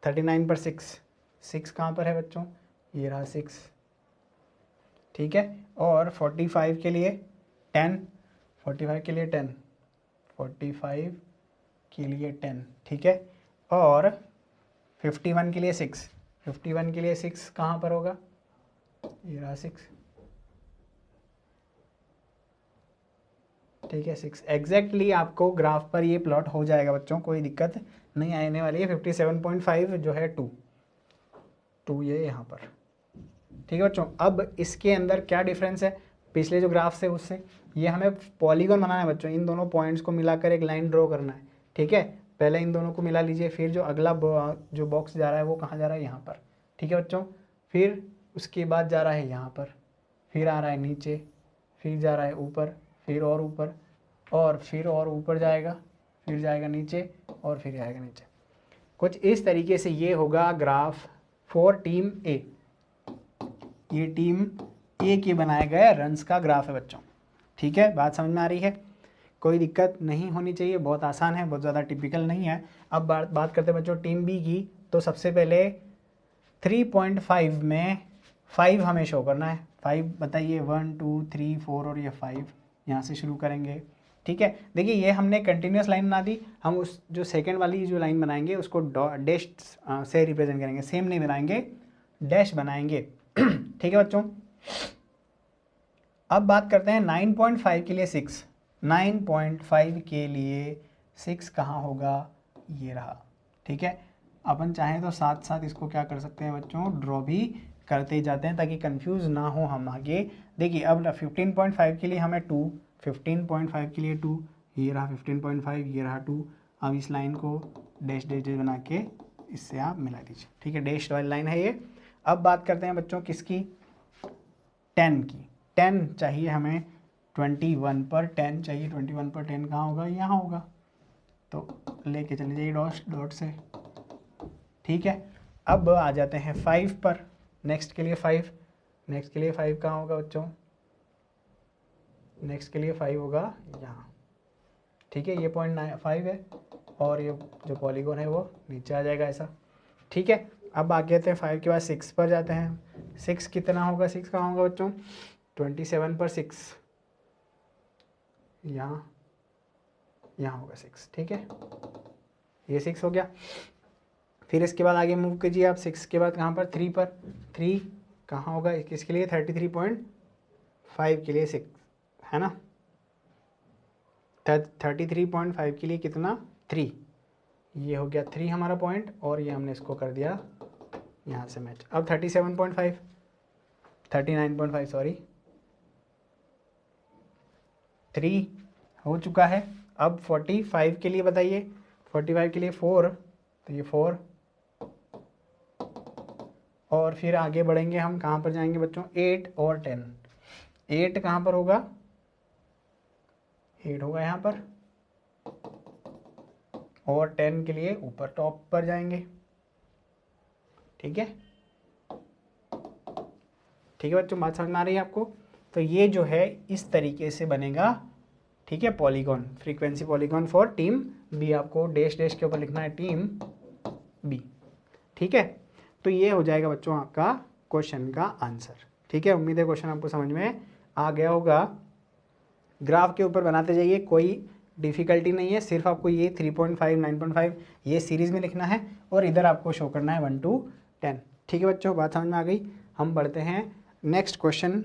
39 पर 6 कहाँ पर है बच्चों, ये रहा 6, ठीक है। और 45 के लिए 10, 45 के लिए 10, 45 के लिए 10, ठीक है। और 51 के लिए 6, 51 के लिए 6 कहाँ पर होगा, ये रहा 6, ठीक है। 6 एग्जैक्टली आपको ग्राफ पर ये प्लॉट हो जाएगा बच्चों, कोई दिक्कत नहीं आने वाली है। 57.5 जो है 2 ये यहाँ पर, ठीक है बच्चों। अब इसके अंदर क्या डिफरेंस है पिछले जो ग्राफ से उससे, ये हमें पॉलीगॉन बनाना है बच्चों, इन दोनों पॉइंट्स को मिलाकर एक लाइन ड्रॉ करना है, ठीक है। पहले इन दोनों को मिला लीजिए, फिर जो अगला जो बॉक्स जा रहा है वो कहाँ जा रहा है, यहाँ पर। ठीक है बच्चों, फिर उसके बाद जा रहा है यहाँ पर, फिर आ रहा है नीचे, फिर जा रहा है ऊपर, फिर और ऊपर, और फिर और ऊपर जाएगा, फिर जाएगा नीचे, और फिर आएगा नीचे। कुछ इस तरीके से ये होगा ग्राफ फॉर टीम ए। ये टीम ए के बनाए गए रन्स का ग्राफ है बच्चों। ठीक है, बात समझ में आ रही है? कोई दिक्कत नहीं होनी चाहिए, बहुत आसान है, बहुत ज़्यादा टिपिकल नहीं है। अब बात करते हैं बच्चों टीम बी की। तो सबसे पहले 3.5 में 5 हमें शो करना है। 5 बताइए, 1 2 3 4 और ये 5 यहाँ से शुरू करेंगे। ठीक है, देखिए ये हमने कंटिन्यूस लाइन बना दी। हम उस जो सेकंड वाली जो लाइन बनाएंगे उसको डैश से रिप्रेजेंट करेंगे, सेम नहीं बनाएंगे, डैश बनाएंगे। ठीक है बच्चों, अब बात करते हैं 9.5 के लिए 6। 9.5 के लिए 6 कहाँ होगा, ये रहा। ठीक है, अपन चाहें तो साथ साथ इसको क्या कर सकते हैं बच्चों, ड्रॉ भी करते जाते हैं ताकि कंफ्यूज ना हो हम आगे। देखिए अब 15.5 के लिए हमें 2, 15.5 के लिए 2, ये रहा 15.5, ये रहा 2। अब इस लाइन को डैश डैश डैश बना के इससे आप मिला दीजिए। ठीक है, डैश वाली लाइन है ये। अब बात करते हैं बच्चों किसकी, 10 की। 10 चाहिए हमें 21 पर, 10 चाहिए 21 पर। 10 कहाँ होगा, यहाँ होगा, तो लेके चले जाइए डॉट से। ठीक है, अब आ जाते हैं 5 पर, नेक्स्ट के लिए 5। नेक्स्ट के लिए 5 कहाँ होगा बच्चों, नेक्स्ट के लिए 5 होगा यहाँ। ठीक है, ये 0.5 है और ये जो पॉलीगॉन है वो नीचे आ जाएगा ऐसा। ठीक है, अब आगे आते हैं 5 के बाद 6 पर जाते हैं। 6 कितना होगा, 6 कहाँ होगा बच्चों, 27 पर 6, यहाँ होगा 6। ठीक है, ये 6 हो गया। फिर इसके बाद आगे मूव कीजिए आप, 6 के बाद कहाँ पर, 3 पर। 3 कहाँ होगा, किसके लिए, 33.5 के लिए 6 है ना। 33.5 के लिए कितना, 3। ये हो गया 3 हमारा पॉइंट, और ये हमने इसको कर दिया यहाँ से मैच। अब 37.5, 39.5 सॉरी, 3 हो चुका है। अब 45 के लिए बताइए, 45 के लिए 4, तो ये 4, और फिर आगे बढ़ेंगे हम, कहाँ पर जाएंगे बच्चों, 8 और 10। 8 कहाँ पर होगा, 8 होगा यहाँ पर, और 10 के लिए ऊपर टॉप पर जाएंगे। ठीक है, ठीक है बच्चों, बात समझ में आ रही है आपको? तो ये जो है इस तरीके से बनेगा। ठीक है, polygon, frequency polygon for team B. आपको डैश डैश के ऊपर लिखना है टीम बी। ठीक है, तो ये हो जाएगा बच्चों आपका क्वेश्चन का आंसर। ठीक है, उम्मीद है क्वेश्चन आपको समझ में आ गया होगा। ग्राफ के ऊपर बनाते जाइए, कोई डिफ़िकल्टी नहीं है, सिर्फ आपको ये 3.5 9.5 ये सीरीज़ में लिखना है, और इधर आपको शो करना है 1 to 10। ठीक है बच्चों, बात समझ में आ गई। हम बढ़ते हैं नेक्स्ट क्वेश्चन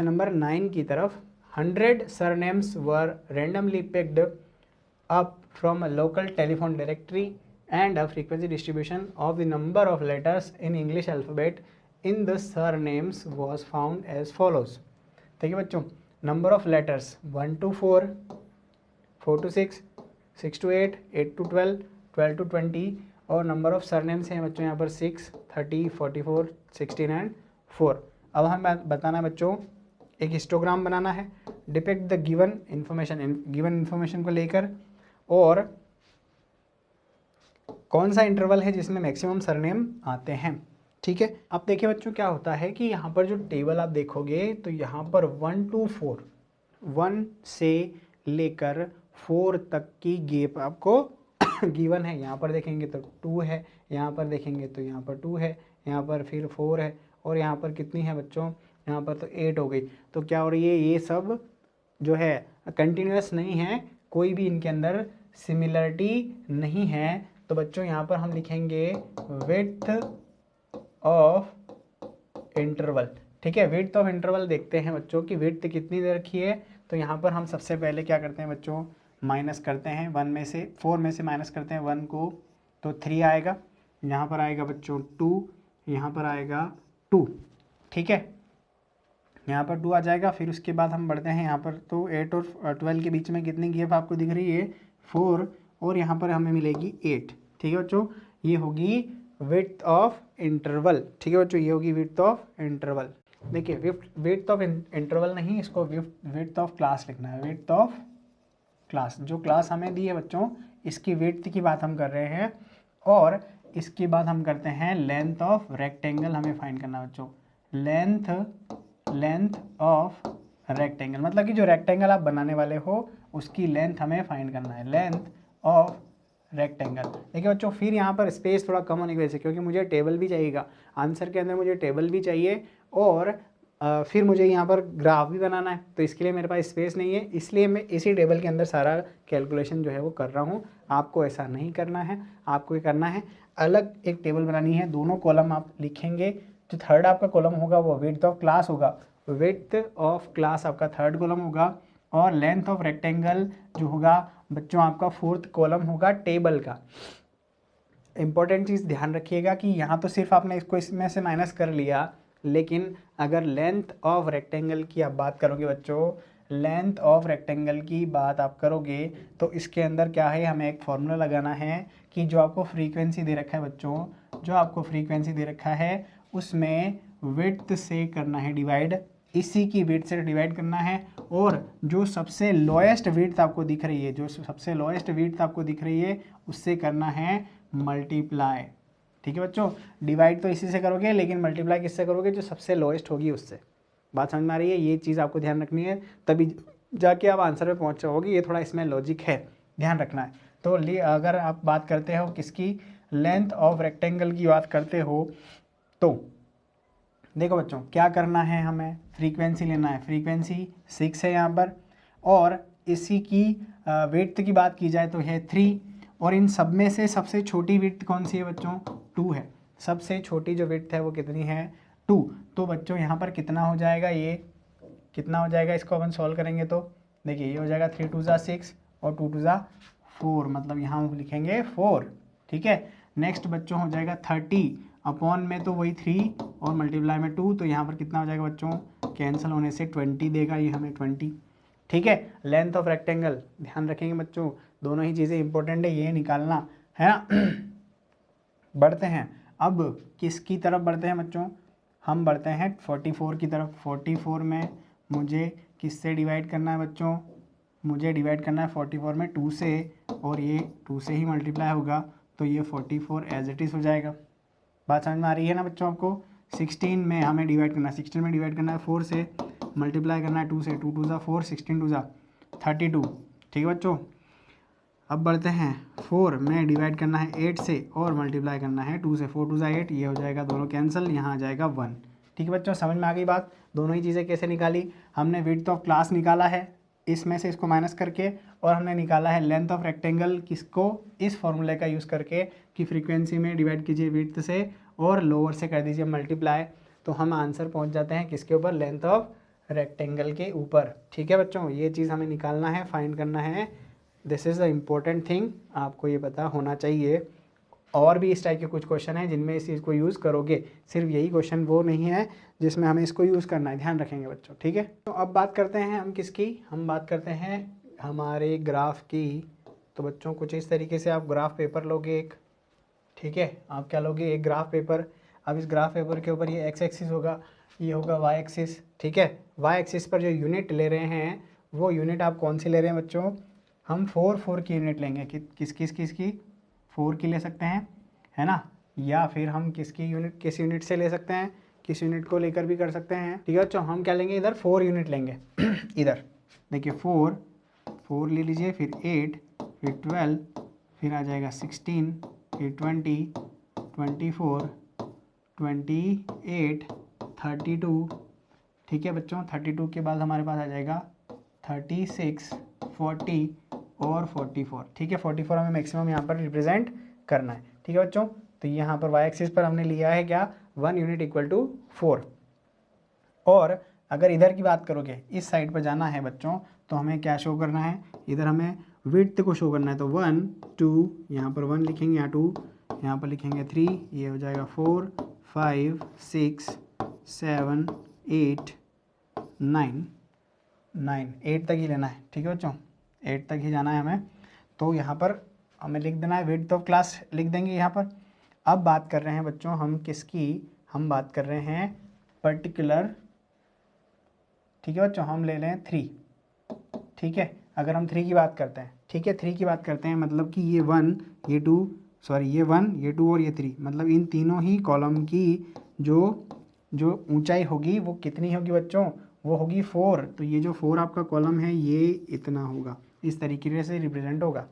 नंबर 9 की तरफ। 100 surnames were randomly picked up from a local telephone directory, and a frequency distribution of the number of letters in English alphabet in the surnames was found as follows। देखिए बच्चों, number of letters 1 to 4, 4 to 6, 6 to 8, 8 to 12, 12 to 20, और number of surnames हैं बच्चों यहाँ पर 6, 30, 44, 16 and 4। अब हमें बताना है बच्चों, एक हिस्टोग्राम बनाना है, डिपिक्ट द गिवन इन्फॉर्मेशन को लेकर, और कौन सा इंटरवल है जिसमें मैक्सिमम सरनेम आते हैं। ठीक है, अब देखिए बच्चों क्या होता है कि यहाँ पर जो टेबल आप देखोगे तो यहाँ पर 1 to 4, 1 से लेकर 4 तक की गैप आपको गिवन है। यहाँ पर देखेंगे तो 2 है, यहाँ पर देखेंगे तो यहाँ पर 2 है, यहाँ पर फिर 4 है, और यहाँ पर कितनी है बच्चों, यहाँ पर तो 8 हो गई। तो क्या हो रही है, ये सब जो है कंटिन्यूस नहीं है, कोई भी इनके अंदर सिमिलरिटी नहीं है। तो बच्चों यहाँ पर हम लिखेंगे विड्थ ऑफ इंटरवल। ठीक है, विड्थ ऑफ इंटरवल देखते हैं बच्चों की विड्थ कितनी दे रखी है। तो यहाँ पर हम सबसे पहले क्या करते हैं बच्चों, माइनस करते हैं 1 में से, 4 में से माइनस करते हैं 1 को, तो 3 आएगा। यहाँ पर आएगा बच्चों 2, यहाँ पर आएगा 2। ठीक है, यहाँ पर 2 आ जाएगा। फिर उसके बाद हम बढ़ते हैं यहाँ पर, तो 8 और 12 के बीच में कितनी गैप आपको दिख रही है, 4, और यहाँ पर हमें मिलेगी 8। ठीक है बच्चों, ये होगी विड्थ ऑफ इंटरवल। ठीक है बच्चों, ये होगी विड्थ ऑफ इंटरवल। देखिए विड्थ ऑफ इंटरवल नहीं, इसको विड्थ ऑफ क्लास लिखना है। विड्थ ऑफ क्लास, जो क्लास हमें दी है बच्चों, इसकी विड्थ की बात हम कर रहे हैं। और इसके बाद हम करते हैं लेंथ ऑफ रेक्टेंगल हमें फाइंड करना है बच्चों। लेंथ ऑफ रेक्टेंगल, मतलब कि जो रेक्टेंगल आप बनाने वाले हो उसकी लेंथ हमें फाइंड करना है। Length of rectangle. देखिए बच्चों, फिर यहाँ पर स्पेस थोड़ा कम होने की वजह से, क्योंकि मुझे टेबल भी चाहिएगा आंसर के अंदर, मुझे टेबल भी चाहिए और फिर मुझे यहाँ पर ग्राफ भी बनाना है, तो इसके लिए मेरे पास स्पेस नहीं है, इसलिए मैं इसी टेबल के अंदर सारा कैलकुलेशन जो है वो कर रहा हूँ। आपको ऐसा नहीं करना है, आपको ये करना है अलग एक टेबल बनानी है। दोनों कॉलम आप लिखेंगे, जो थर्ड आपका कॉलम होगा वो विड्थ ऑफ क्लास होगा, विड्थ ऑफ क्लास आपका थर्ड कॉलम होगा, और लेंथ ऑफ रेक्टेंगल जो होगा बच्चों आपका फोर्थ कॉलम होगा टेबल का। इंपॉर्टेंट चीज़ ध्यान रखिएगा कि यहाँ तो सिर्फ आपने इसको इसमें से माइनस कर लिया, लेकिन अगर लेंथ ऑफ रेक्टेंगल की आप बात करोगे बच्चों, लेंथ ऑफ रेक्टेंगल की बात आप करोगे तो इसके अंदर क्या है, हमें एक फॉर्मूला लगाना है कि जो आपको फ्रीक्वेंसी दे रखा है बच्चों, जो आपको फ्रीक्वेंसी दे रखा है उसमें विड्थ से करना है डिवाइड, इसी की विड्थ से डिवाइड करना है, और जो सबसे लोएस्ट विड्थ आपको दिख रही है, जो सबसे लोएस्ट विड्थ आपको दिख रही है उससे करना है मल्टीप्लाई। ठीक है बच्चों, डिवाइड तो इसी से करोगे, लेकिन मल्टीप्लाई किससे करोगे, जो सबसे लोएस्ट होगी उससे। बात समझ में आ रही है? ये चीज़ आपको ध्यान रखनी है, तभी जाके आप आंसर पे पहुंच जाओगे। ये थोड़ा इसमें लॉजिक है, ध्यान रखना है। तो अगर आप बात करते हो किसकी, लेंथ ऑफ रेक्टेंगल की बात करते हो, तो देखो बच्चों क्या करना है, हमें फ्रीक्वेंसी लेना है। फ्रीक्वेंसी 6 है यहाँ पर, और इसी की विड्थ की बात की जाए तो है 3, और इन सब में से सबसे छोटी विड्थ कौन सी है बच्चों, 2 है। सबसे छोटी जो विड्थ है वो कितनी है, 2। तो बच्चों यहाँ पर कितना हो जाएगा, ये कितना हो जाएगा, इसको अपन सॉल्व करेंगे तो देखिए ये हो जाएगा 3 2 ज़ा 6 और 2 2 ज़ा 4, मतलब यहाँ हम लिखेंगे 4। ठीक है, नेक्स्ट बच्चों हो जाएगा 30 अपॉन में तो वही 3 और मल्टीप्लाई में 2, तो यहाँ पर कितना हो जाएगा बच्चों, कैंसिल होने से 20 देगा ये हमें 20। ठीक है, लेंथ ऑफ रेक्टेंगल ध्यान रखेंगे बच्चों, दोनों ही चीज़ें इंपॉर्टेंट है, ये निकालना है ना। बढ़ते हैं अब किसकी तरफ बढ़ते हैं बच्चों, हम बढ़ते हैं 44 की तरफ। 44 में मुझे किससे डिवाइड करना है बच्चों, मुझे डिवाइड करना है 44 में 2 से, और ये 2 से ही मल्टीप्लाई होगा, तो ये 44 एज इट इज़ हो जाएगा। बात समझ में आ रही है ना बच्चों आपको। 16 में हमें डिवाइड करना है, 16 में डिवाइड करना है 4 से, मल्टीप्लाई करना है 2 से, 2 2 ज़ा 4, 16 2 ज़ा 32। ठीक है बच्चों, अब बढ़ते हैं 4 में डिवाइड करना है 8 से, और मल्टीप्लाई करना है 2 से, 4 2 ज़ा 8, ये हो जाएगा दोनों कैंसिल, यहाँ आ जाएगा 1। ठीक है बच्चों, समझ में आ गई बात। दोनों ही चीज़ें कैसे निकाली, हमने विड्थ ऑफ क्लास निकाला है इसमें से इसको माइनस करके, और हमने निकाला है लेंथ ऑफ रेक्टेंगल किसको, इस फॉर्मूले का यूज़ करके कि फ्रीक्वेंसी में डिवाइड कीजिए विड्थ से और लोअर से कर दीजिए मल्टीप्लाई, तो हम आंसर पहुंच जाते हैं किसके ऊपर, लेंथ ऑफ रेक्टेंगल के ऊपर। ठीक है बच्चों, ये चीज़ हमें निकालना है, फाइंड करना है। This is the important thing, आपको ये पता होना चाहिए। और भी इस टाइप के कुछ क्वेश्चन हैं जिनमें इस चीज़ को यूज़ करोगे, सिर्फ यही क्वेश्चन वो नहीं है जिसमें हमें इसको यूज़ करना है, ध्यान रखेंगे बच्चों। ठीक है, तो अब बात करते हैं हम किसकी, हम बात करते हैं हमारे ग्राफ की। तो बच्चों कुछ इस तरीके से आप ग्राफ पेपर लोगे एक, ठीक है, आप क्या लोगे, एक ग्राफ पेपर। अब इस ग्राफ पेपर के ऊपर ये एक्स एक्सिस होगा, ये होगा वाई एक्सिस। ठीक है, वाई एक्सिस पर जो यूनिट ले रहे हैं वो यूनिट आप कौन सी ले रहे हैं बच्चों, हम 4 की यूनिट लेंगे। किस की 4 की ले सकते हैं, है ना, या फिर हम किसकी यूनिट, किस यूनिट से ले सकते हैं, किस यूनिट को लेकर भी कर सकते हैं। ठीक है बच्चों, हम क्या लेंगे, इधर 4 यूनिट लेंगे। इधर देखिए 4 ले लीजिए, फिर 8, फिर 12, फिर आ जाएगा 16, फिर 20, 24, 28, 32। ठीक है बच्चों, 32 के बाद हमारे पास आ जाएगा 36, 40 और 44। ठीक है, 44 हमें मैक्सिमम यहाँ पर रिप्रेजेंट करना है। ठीक है बच्चों, तो यहाँ पर वाई एक्सिस पर हमने लिया है क्या, 1 यूनिट इक्वल टू 4। और अगर इधर की बात करोगे, इस साइड पर जाना है बच्चों, तो हमें क्या शो करना है, इधर हमें विड्थ को शो करना है। तो 1 2, यहाँ पर 1 लिखेंगे, यहाँ 2, यहाँ पर लिखेंगे 3, ये हो जाएगा 4 5 6 7 8 9 9, 8 तक ही लेना है। ठीक है बच्चों, 8 तक ही जाना है हमें। तो यहाँ पर हमें लिख देना है, विड्थ ऑफ क्लास लिख देंगे यहाँ पर। अब बात कर रहे हैं बच्चों हम किसकी, हम बात कर रहे हैं पर्टिकुलर, ठीक है बच्चों, हम ले लें 3, ठीक है। अगर हम 3 की बात करते हैं, ठीक है, 3 की बात करते हैं, मतलब कि ये 1, ये 2, सॉरी ये 1, ये 2 और ये 3, मतलब इन तीनों ही कॉलम की जो ऊंचाई होगी वो कितनी होगी बच्चों, वो होगी 4। तो ये जो 4 आपका कॉलम है ये इतना होगा, इस तरीके से रिप्रेजेंट होगा,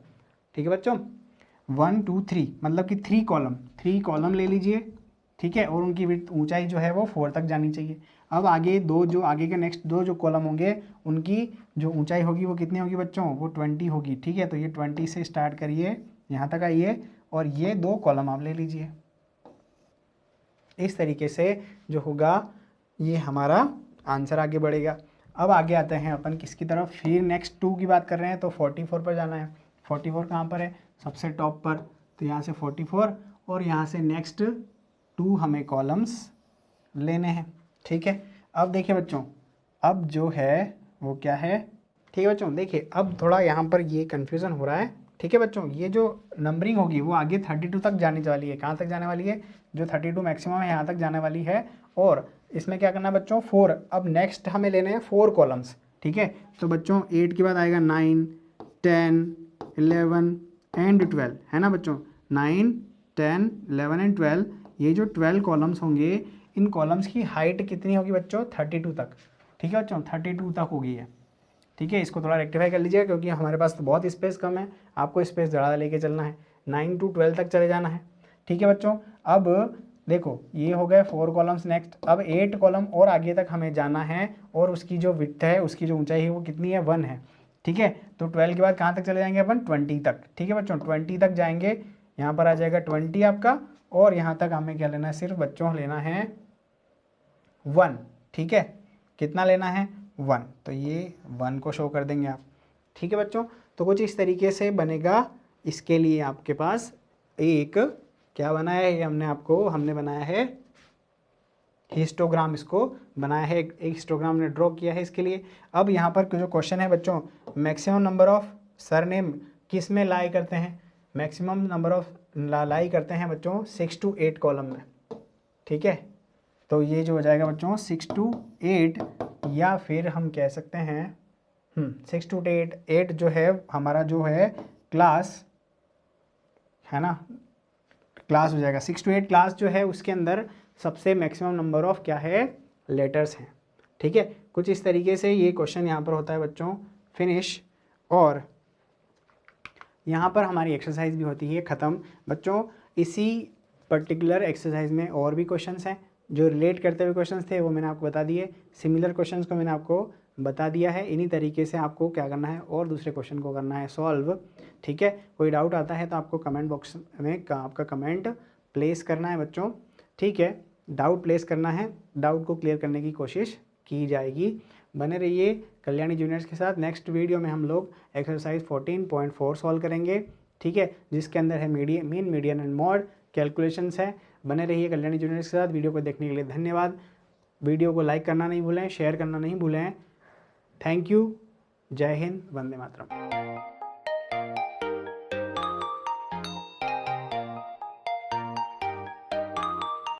ठीक है बच्चों। 1 2 3 मतलब कि 3 कॉलम ले लीजिए, ठीक है, और उनकी विड्थ ऊंचाई जो है वो 4 तक जानी चाहिए। अब आगे जो आगे के नेक्स्ट जो कॉलम होंगे उनकी जो ऊंचाई होगी वो कितनी होगी बच्चों, वो 20 होगी, ठीक है। तो ये 20 से स्टार्ट करिए, यहाँ तक आइए, और ये 2 कॉलम आप ले लीजिए। इस तरीके से जो होगा ये हमारा आंसर आगे बढ़ेगा। अब आगे आते हैं अपन किसकी तरफ, फिर नेक्स्ट 2 की बात कर रहे हैं, तो 44 पर जाना है। 44 कहाँ पर है, सबसे टॉप पर, तो यहाँ से 44 और यहाँ से नेक्स्ट 2 हमें कॉलम्स लेने हैं, ठीक है। अब देखिए बच्चों, अब जो है वो क्या है, ठीक है बच्चों। देखिए अब थोड़ा यहाँ पर ये कन्फ्यूज़न हो रहा है, ठीक है बच्चों। ये जो नंबरिंग होगी वो आगे 32 तक जाने वाली है। कहाँ तक जाने वाली है, जो 32 मैक्सिमम है यहाँ तक जाने वाली है। और इसमें क्या करना है बच्चों, 4। अब नेक्स्ट हमें लेने हैं 4 कॉलम्स, ठीक है। तो बच्चों 8 के बाद आएगा 9 10 11 एंड 12, है ना बच्चों। 9 10 11 एंड 12, ये जो 12 कॉलम्स होंगे, इन कॉलम्स की हाइट कितनी होगी बच्चों, 32 तक, ठीक है बच्चों, 32 तक होगी है, ठीक है। इसको थोड़ा रेक्टिफाई कर लीजिएगा क्योंकि हमारे पास तो बहुत स्पेस कम है, आपको स्पेस ज़्यादा लेके चलना है, 9 to 12 तक चले जाना है, ठीक है बच्चों। अब देखो ये हो गए 4 कॉलम्स। नेक्स्ट अब 8 कॉलम और आगे तक हमें जाना है, और उसकी जो विड्थ है, उसकी जो ऊंचाई है वो कितनी है, 1 है, ठीक है। तो 12 के बाद कहाँ तक चले जाएंगे अपन, 20 तक, ठीक है बच्चों। 20 तक जाएंगे, यहाँ पर आ जाएगा 20 आपका, और यहाँ तक हमें क्या लेना है, सिर्फ बच्चों लेना है 1, ठीक है। कितना लेना है, 1, तो ये 1 को शो कर देंगे आप, ठीक है बच्चों। तो कुछ इस तरीके से बनेगा। इसके लिए आपके पास एक क्या बनाया है, ये हमने बनाया है हिस्टोग्राम, इसको बनाया है, एक हिस्टोग्राम ने ड्रॉ किया है इसके लिए। अब यहाँ पर जो क्वेश्चन है बच्चों, मैक्सिमम नंबर ऑफ सरनेम किस में लाई करते हैं, मैक्सिमम नंबर ऑफ लाई करते हैं बच्चों 6 to 8 कॉलम में, ठीक है। तो ये जो हो जाएगा बच्चों 6 to 8, या फिर हम कह सकते हैं 6 to 8 जो है हमारा जो है क्लास, है ना, क्लास हो जाएगा 6 to 8 क्लास जो है उसके अंदर सबसे मैक्सिमम नंबर ऑफ क्या है, लेटर्स हैं, ठीक है। कुछ इस तरीके से ये क्वेश्चन यहाँ पर होता है बच्चों, फिनिश। और यहाँ पर हमारी एक्सरसाइज भी होती है ख़त्म बच्चों। इसी पर्टिकुलर एक्सरसाइज में और भी क्वेश्चंस हैं जो रिलेट करते हुए क्वेश्चंस थे, वो मैंने आपको बता दिए। सिमिलर क्वेश्चंस को मैंने आपको बता दिया है। इन्हीं तरीके से आपको क्या करना है, और दूसरे क्वेश्चन को करना है सॉल्व, ठीक है। कोई डाउट आता है तो आपको कमेंट बॉक्स में आपका कमेंट प्लेस करना है बच्चों, ठीक है। डाउट प्लेस करना है, डाउट को क्लियर करने की कोशिश की जाएगी। बने रहिए कल्याणी जूनियर्स के साथ। नेक्स्ट वीडियो में हम लोग एक्सरसाइज 14.4 सॉल्व करेंगे, ठीक है, जिसके अंदर है mean, median and mod calculations है। बने रहिए कल्याणी जूनियर्स के साथ। वीडियो को देखने के लिए धन्यवाद। वीडियो को लाइक करना नहीं भूलें, शेयर करना नहीं भूलें। Thank you. जय हिंद, वंदे मातरम।